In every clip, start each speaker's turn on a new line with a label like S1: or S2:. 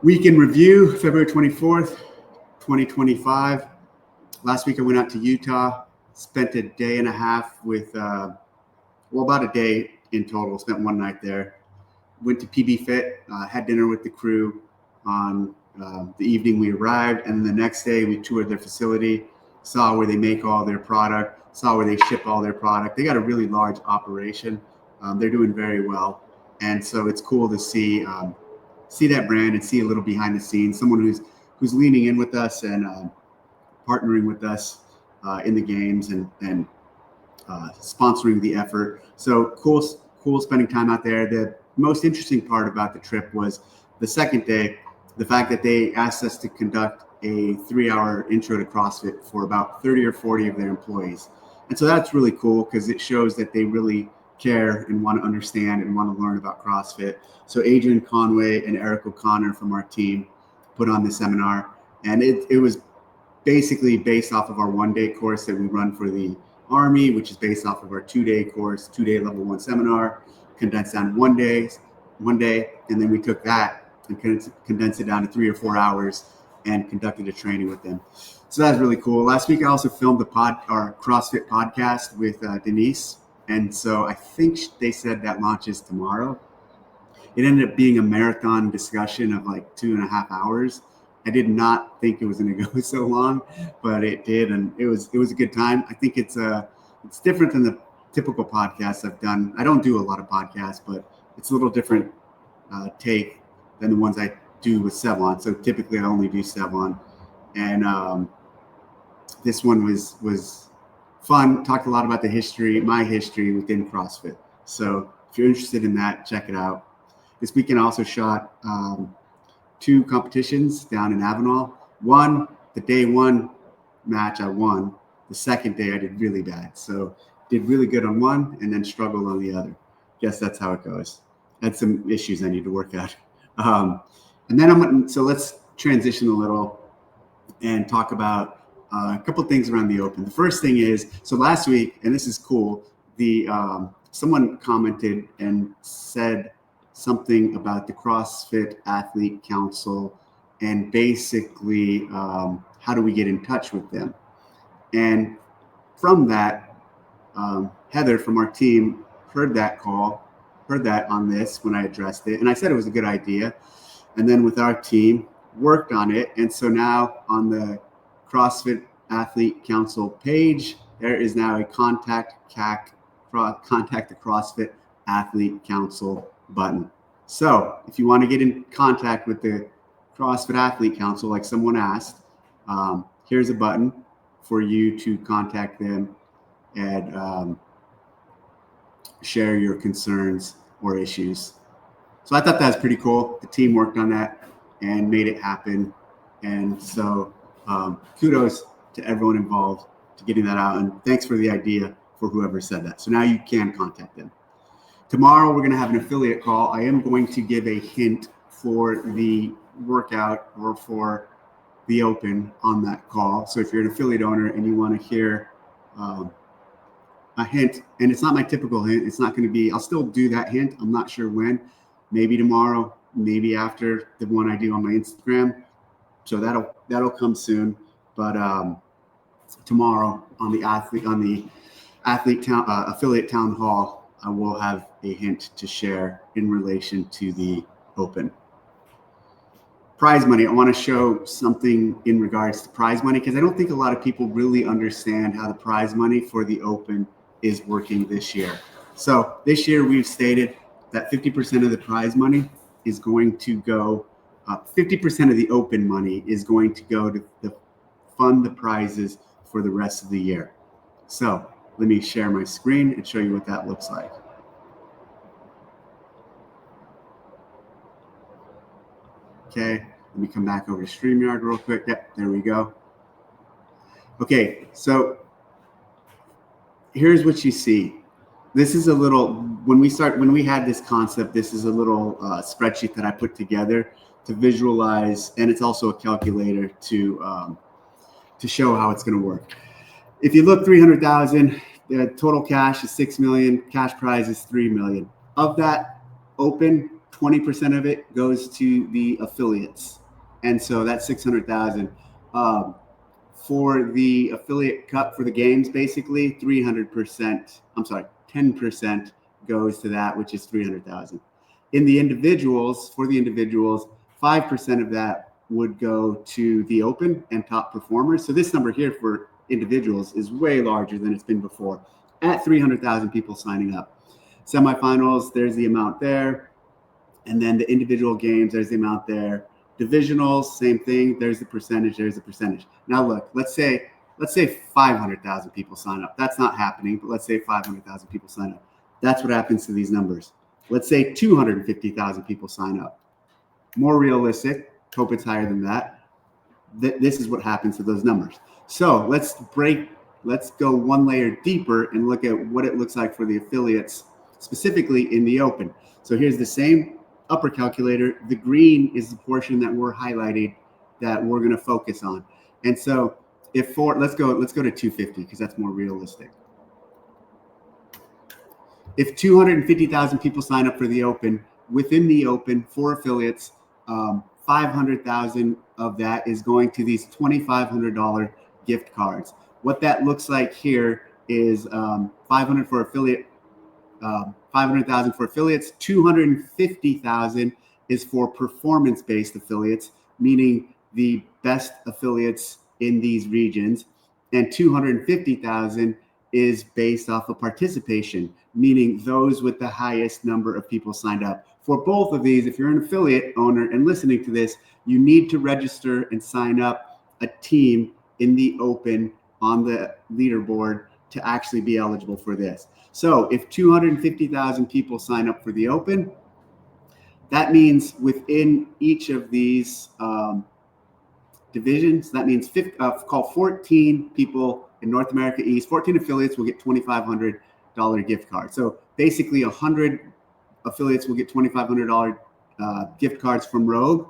S1: Week in review, February 24th, 2025. Last week I went out to Utah, spent a day and a half with, about a day in total, spent one night there. Went to PBFit, had dinner with the crew on the evening we arrived, and then the next day we toured their facility, saw where they make all their product, saw where they ship all their product. They got a really large operation. They're doing very well, and so it's cool to see that brand and see a little behind the scenes, someone who's leaning in with us and partnering with us in the games and sponsoring the effort. So cool spending time out there. The most interesting part about the trip was the second day, the fact that they asked us to conduct a 3-hour intro to CrossFit for about 30 or 40 of their employees. And so that's really cool because it shows that they really care and want to understand and want to learn about CrossFit. So Adrian Conway and Eric O'Connor from our team put on the seminar, and it was basically based off of our 1-day course that we run for the Army, which is based off of our 2-day course, 2-day level 1 seminar, condensed down 1 day, and then we took that and condensed it down to 3 or 4 hours and conducted a training with them. So that's really cool. Last week I also filmed our CrossFit podcast with Denise. And so I think they said that launches tomorrow. It ended up being a marathon discussion of like 2.5 hours. I did not think it was going to go so long, but it did, and it was a good time. I think it's different than the typical podcasts I've done. I don't do a lot of podcasts, but it's a little different take than the ones I do with Sevon. So typically I only do Sevon, and this one was fun. Talked a lot about my history within CrossFit. So if you're interested in that, check it out. This weekend I also shot 2 competitions down in Avenal. One, the day 1 match I won. The second day I did really bad. So did really good on one and then struggled on the other. Guess that's how it goes. Had some issues I need to work out. And then so let's transition a little and talk about a couple things around the Open. The first thing is, so last week, and this is cool, someone commented and said something about the CrossFit Athlete Council and basically how do we get in touch with them? And from that, Heather from our team heard that on this when I addressed it, and I said it was a good idea. And then with our team, worked on it. And so now on the CrossFit Athlete Council page, there is now a contact the CrossFit Athlete Council button. So if you want to get in contact with the CrossFit Athlete Council, like someone asked, here's a button for you to contact them and share your concerns or issues. So I thought that was pretty cool. The team worked on that and made it happen. And so kudos to everyone involved to getting that out. And thanks for the idea for whoever said that. So now you can contact them. Tomorrow, we're going to have an affiliate call. I am going to give a hint for the workout or for the Open on that call. So if you're an affiliate owner and you want to hear a hint, and it's not my typical hint, it's not going to be, I'll still do that hint. I'm not sure when, maybe tomorrow, maybe after the one I do on my Instagram. So that'll come soon. But tomorrow on the affiliate town hall, I will have a hint to share in relation to the Open. Prize money. I want to show something in regards to prize money because I don't think a lot of people really understand how the prize money for the Open is working this year. So this year we've stated that 50% of the prize money is going to go, 50% of the Open money is going to go to fund the prizes for the rest of the year. So let me share my screen and show you what that looks like. Okay, let me come back over to StreamYard real quick. Yep, there we go. Okay, so here's what you see. This is a little, when we had this concept, this is a little spreadsheet that I put together to visualize, and it's also a calculator to show how it's going to work. If you look, 300,000, the total cash is 6 million, cash prize is 3 million. Of that Open, 20% of it goes to the affiliates. And so that's 600,000. For the affiliate cut for the games, basically 300%, 10% goes to that, which is 300,000. In the individuals, for the individuals, 5% of that would go to the open and top performers. So this number here for individuals is way larger than it's been before, at 300,000 people signing up. Semifinals, there's the amount there. And then the individual games, there's the amount there. Divisionals, same thing. There's the percentage. There's the percentage. Now look, let's say 500,000 people sign up. That's not happening, but let's say 500,000 people sign up. That's what happens to these numbers. Let's say 250,000 people sign up. More realistic. Hope it's higher than that. This is what happens to those numbers. So let's go one layer deeper and look at what it looks like for the affiliates, specifically in the open. So here's the same upper calculator. The green is the portion that we're highlighting that we're going to focus on. And so let's go to 250 because that's more realistic. If 250,000 people sign up for the open, within the open for affiliates, 500,000 of that is going to these $2,500 gift cards. What that looks like here is 500 for affiliate. 500,000 for affiliates, 250,000 is for performance-based affiliates, meaning the best affiliates in these regions, and 250,000 is based off of participation, meaning those with the highest number of people signed up. For both of these, if you're an affiliate owner and listening to this, you need to register and sign up a team in the open on the leaderboard to actually be eligible for this. So if 250,000 people sign up for the open, that means within each of these divisions, that means call 14 people in North America East, 14 affiliates will get $2,500 gift cards. So basically 100 affiliates will get $2,500 gift cards from Rogue,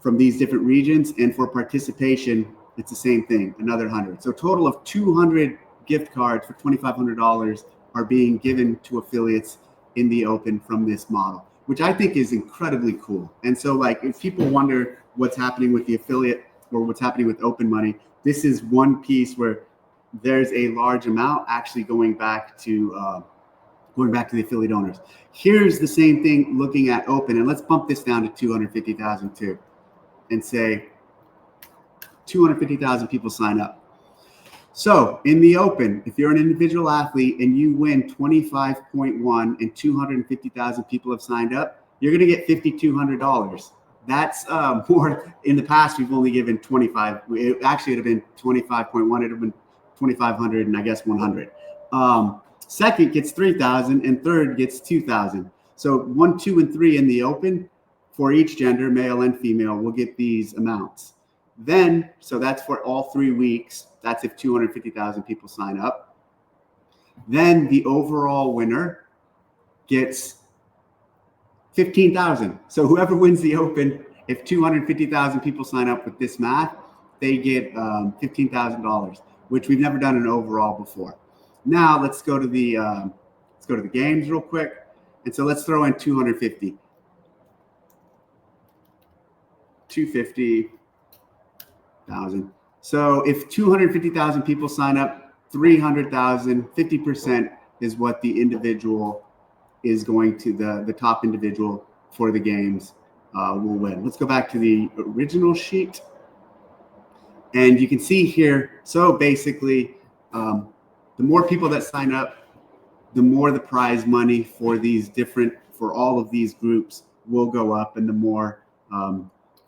S1: from these different regions. And for participation, it's the same thing, another 100. So a total of 200 gift cards for $2,500 are being given to affiliates in the open from this model, which I think is incredibly cool. And so like, if people wonder what's happening with the affiliate or what's happening with open money, this is one piece where there's a large amount actually going back to the affiliate owners. Here's the same thing looking at open, and let's bump this down to 250,000 too, and say 250,000 people sign up. So in the open, if you're an individual athlete and you win 25.1 and 250,000 people have signed up, you're going to get $5,200. That's more. In the past, we've only given 25. It actually would have been 25.1. It would have been 2,500 and I guess 100. Second gets 3,000 and third gets 2,000. So 1, 2, and 3 in the open for each gender, male and female, will get these amounts. Then, so that's for all 3 weeks. That's if 250,000 people sign up. Then the overall winner gets 15,000. So whoever wins the open, if 250,000 people sign up with this math, they get $15,000, which we've never done an overall before. Now let's go to the games real quick. And so let's throw in 250,000. So if 250,000 people sign up, 300,000, 50% is what the individual is going to, the top individual for the games will win. Let's go back to the original sheet. And you can see here, so basically, the more people that sign up, the more the prize money for all of these groups will go up, and the more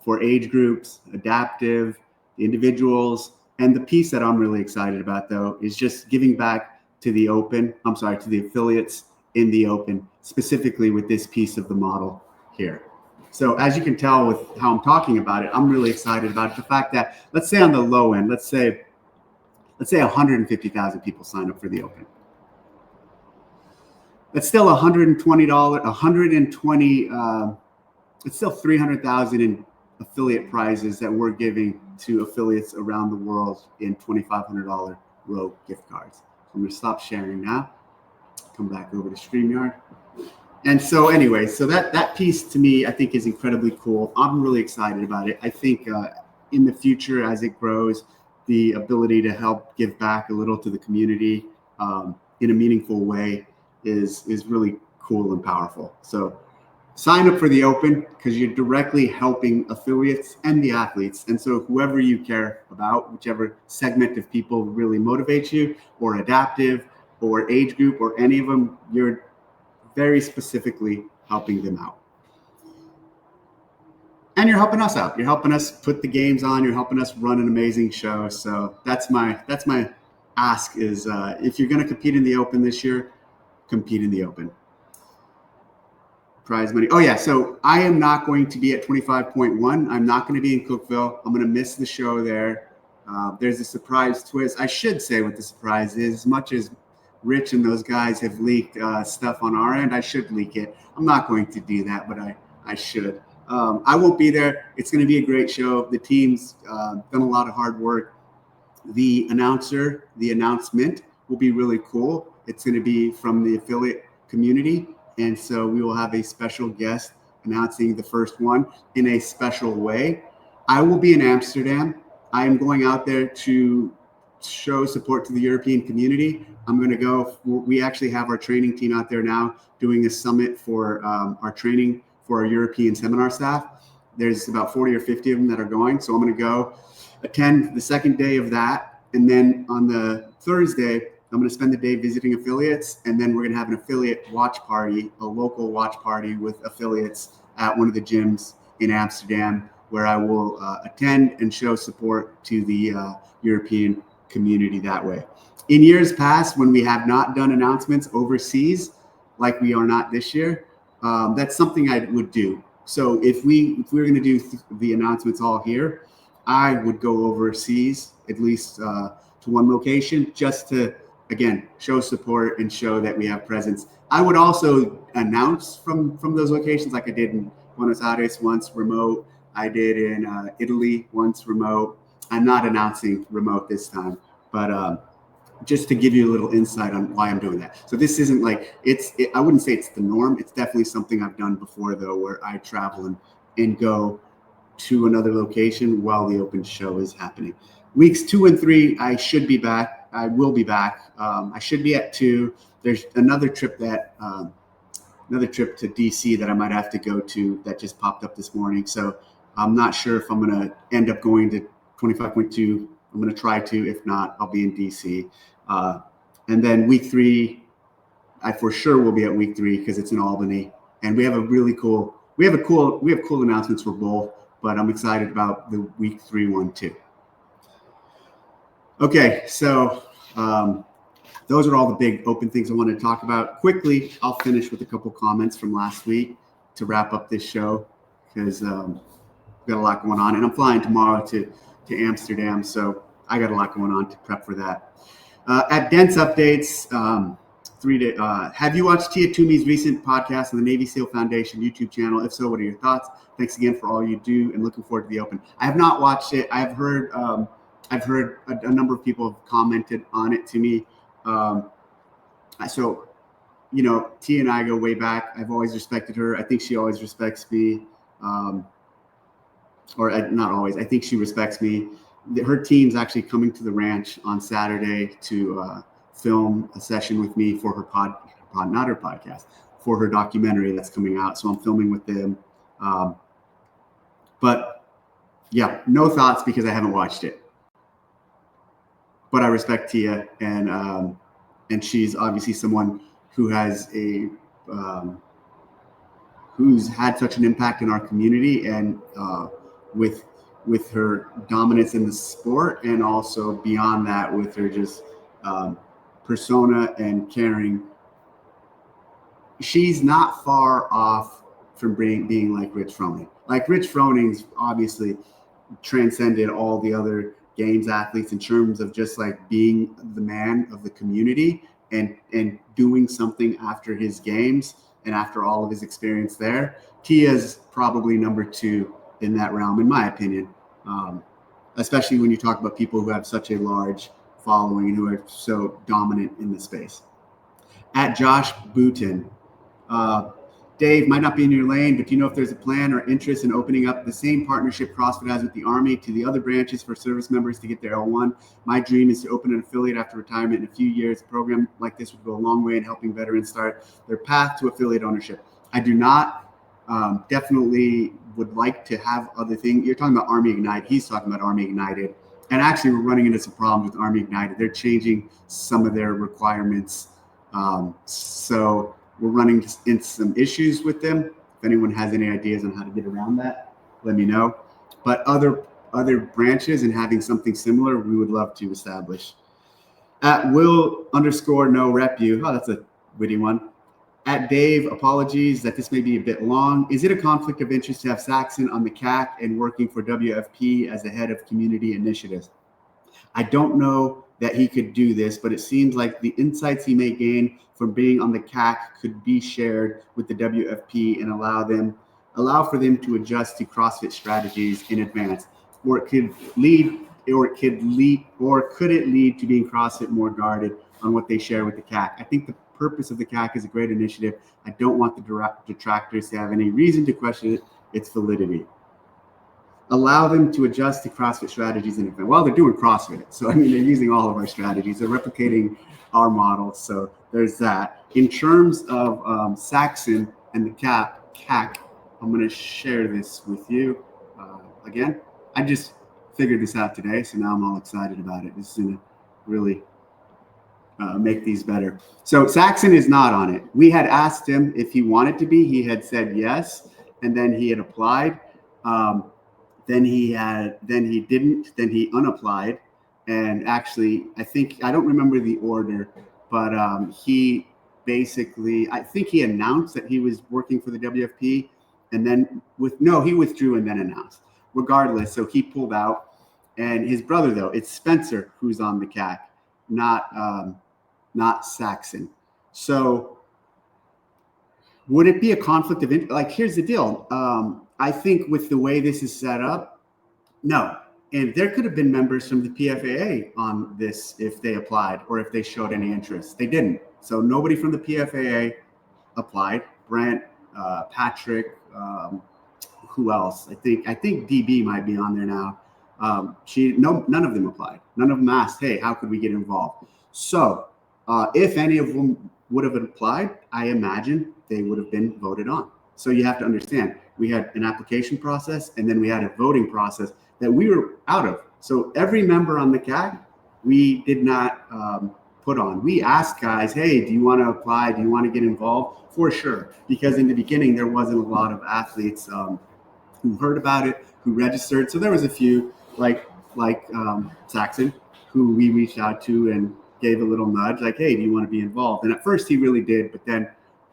S1: for age groups, adaptive, the individuals. And the piece that I'm really excited about, though, is just giving back to the affiliates in the open, specifically with this piece of the model here. So as you can tell with how I'm talking about it, I'm really excited about it. The fact that, let's say on the low end, let's say 150,000 people sign up for the open. That's still $120. It's still 300,000 in affiliate prizes that we're giving to affiliates around the world in $2,500 Rogue gift cards. So I'm going to stop sharing now. Come back over to StreamYard. And so anyway, so that piece to me, I think is incredibly cool. I'm really excited about it. I think in the future, as it grows, the ability to help give back a little to the community in a meaningful way is really cool and powerful. So sign up for the Open because you're directly helping affiliates and the athletes. And so whoever you care about, whichever segment of people really motivates you, or adaptive or age group or any of them, you're very specifically helping them out. And you're helping us out. You're helping us put the games on. You're helping us run an amazing show. So that's my ask is if you're going to compete in the Open this year, compete in the Open. Prize money. Oh yeah. So I am not going to be at 25.1. I'm not going to be in Cookeville. I'm going to miss the show there. There's a surprise twist. I should say what the surprise is. As much as Rich and those guys have leaked stuff on our end, I should leak it. I'm not going to do that, but I should. I won't be there. It's going to be a great show. The team's done a lot of hard work. The announcement will be really cool. It's going to be from the affiliate community. And so we will have a special guest announcing the first one in a special way. I will be in Amsterdam. I am going out there to show support to the European community. I'm going to go. We actually have our training team out there now doing a summit for our training for our European seminar staff. There's about 40 or 50 of them that are going. So I'm going to go attend the second day of that. And then on the Thursday, I'm going to spend the day visiting affiliates. And then we're going to have an affiliate watch party, a local watch party with affiliates at one of the gyms in Amsterdam, where I will attend and show support to the European community that way. In years past, when we have not done announcements overseas, like we are not this year, that's something I would do. So if we're going to do the announcements all here, I would go overseas, at least to one location, just to, again, show support and show that we have presence. I would also announce from those locations, like I did in Buenos Aires once remote. I did in Italy once remote. I'm not announcing remote this time, but just to give you a little insight on why I'm doing that. So this isn't like I wouldn't say it's the norm. It's definitely something I've done before, though, where I travel and go to another location while the Open show is happening. Weeks 2 and 3, I should be back. I will be back. I should be at 2. There's another trip to DC that I might have to go to that just popped up this morning. So I'm not sure if I'm going to end up going to 25.2. I'm going to try to. If not, I'll be in DC. And then week 3, I for sure will be at week 3 because it's in Albany. And we have cool announcements for both, but I'm excited about the week 3 one too. Okay, so those are all the big Open things I wanted to talk about. Quickly, I'll finish with a couple comments from last week to wrap up this show because we've got a lot going on. And I'm flying tomorrow to Amsterdam, so I got a lot going on to prep for that. At Dense Updates, 3 days. Have you watched Tia Toomey's recent podcast on the Navy SEAL Foundation YouTube channel? If so, what are your thoughts? Thanks again for all you do and looking forward to the Open. I have not watched it. I've heard a number of people have commented on it to me. So, Tia and I go way back. I've always respected her. I think she always respects me. Not always. I think she respects me. Her team's actually coming to the ranch on Saturday to film a session with me for her not her podcast, for her documentary that's coming out. So I'm filming with them. But yeah, no thoughts because I haven't watched it. But I respect Tia, and she's obviously someone who has who's had such an impact in our community, and with her dominance in the sport, and also beyond that with her just persona and caring. She's not far off from being like Rich Froning. Like Rich Froning's obviously transcended all the other games athletes in terms of just like being the man of the community and doing something after his games and after all of his experience there. Tia's probably number 2 in that realm, in my opinion, especially when you talk about people who have such a large following and who are so dominant in the space. At Josh Booten, Dave, might not be in your lane, but do you know if there's a plan or interest in opening up the same partnership CrossFit has with the Army to the other branches for service members to get their L1? My dream is to open an affiliate after retirement in a few years. A program like this would go a long way in helping veterans start their path to affiliate ownership. I do not. Definitely would like to have other things. You're talking about Army Ignite. He's talking about Army Ignited. And actually, we're running into some problems with Army Ignited. They're changing some of their requirements. So we're running into some issues with them. If anyone has any ideas on how to get around that, let me know. But other branches and having something similar, we would love to establish. At Will_no_rep you. Oh, that's a witty one. At Dave, apologies that this may be a bit long. Is it a conflict of interest to have Saxon on the CAC and working for WFP as the head of community initiatives? I don't know that he could do this, but it seems like the insights he may gain from being on the CAC could be shared with the WFP and allow for them to adjust to CrossFit strategies in advance. Or could it lead to being CrossFit more guarded on what they share with the CAC? I think the purpose of the CAC is a great initiative. I don't want the detractors to have any reason to question its validity. Allow them to adjust to CrossFit strategies in advance. Well, they're doing CrossFit, so I mean, they're using all of our strategies. They're replicating our model, so there's that. In terms of Saxon and the CAC, I'm going to share this with you. Again, I just figured this out today, so now I'm all excited about it. This is going to really make these better. So Saxon is not on it. We had asked him if he wanted to be. He had said yes, and then he had applied. Then he didn't. Then he unapplied, and actually, I don't remember the order, but he basically, I think he announced that he was working for the WFP, and then he withdrew and then announced. Regardless, so he pulled out, and his brother though, it's Spencer who's on the CAC, not Saxon. So would it be a conflict of interest? Like, here's the deal. I think with the way this is set up, no. And there could have been members from the PFAA on this if they applied or if they showed any interest. They didn't. So nobody from the PFAA applied. Brent, Patrick, who else? I think DB might be on there now. None of them applied. None of them asked, hey, how could we get involved? So if any of them would have applied, I imagine they would have been voted on. So you have to understand, we had an application process and then we had a voting process that we were out of. So every member on the CAC, we did not put on. We asked guys, hey, do you want to apply? Do you want to get involved? For sure. Because in the beginning, there wasn't a lot of athletes who heard about it, who registered. So there was a few like Saxon, who we reached out to and gave a little nudge, like, hey, do you want to be involved? And at first he really did, but then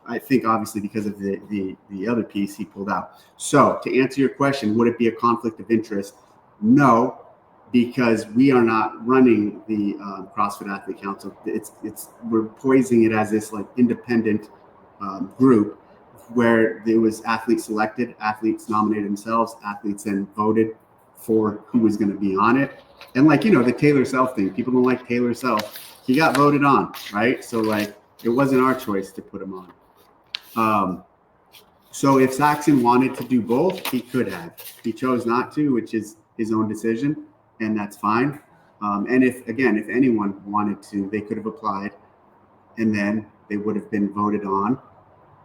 S1: I think obviously because of the other piece, he pulled out. So to answer your question, would it be a conflict of interest? No, because we are not running the CrossFit Athlete Council. We're poising it as this like independent group where there was athletes selected, athletes nominated themselves, athletes then voted for who was going to be on it. And like, the Taylor Self thing, people don't like Taylor Self. He got voted on, right? So like, it wasn't our choice to put him on. So if Saxon wanted to do both, he could have. He chose not to, which is his own decision, and that's fine. And if anyone wanted to, they could have applied, and then they would have been voted on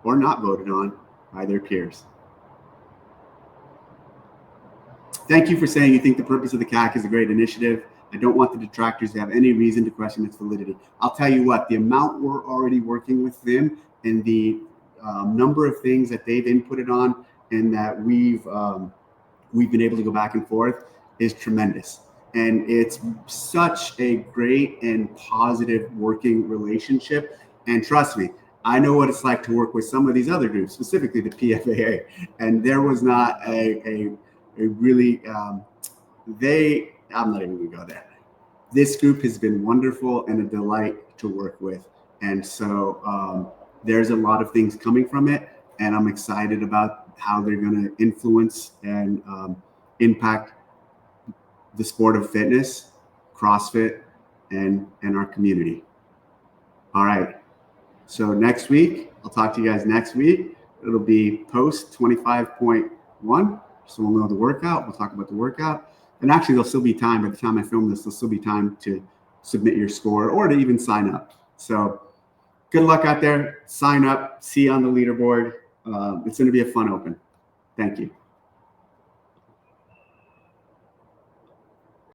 S1: or not voted on by their peers. Thank you for saying you think the purpose of the CAC is a great initiative. I don't want the detractors to have any reason to question its validity. I'll tell you what, the amount we're already working with them and the number of things that they've inputted on and that we've been able to go back and forth is tremendous. And it's such a great and positive working relationship. And trust me, I know what it's like to work with some of these other groups, specifically the PFAA. And there was not a really, I'm not even gonna go there. This group has been wonderful and a delight to work with. And so there's a lot of things coming from it. And I'm excited about how they're gonna influence and impact the sport of fitness, CrossFit, and our community. All right. So next week, I'll talk to you guys next week. it'll be post 25.1. So we'll know the workout. We'll talk about the workout. And actually, there'll still be time. By the time I film this, there'll still be time to submit your score or to even sign up. So good luck out there. Sign up. See you on the leaderboard. It's going to be a fun open. Thank you.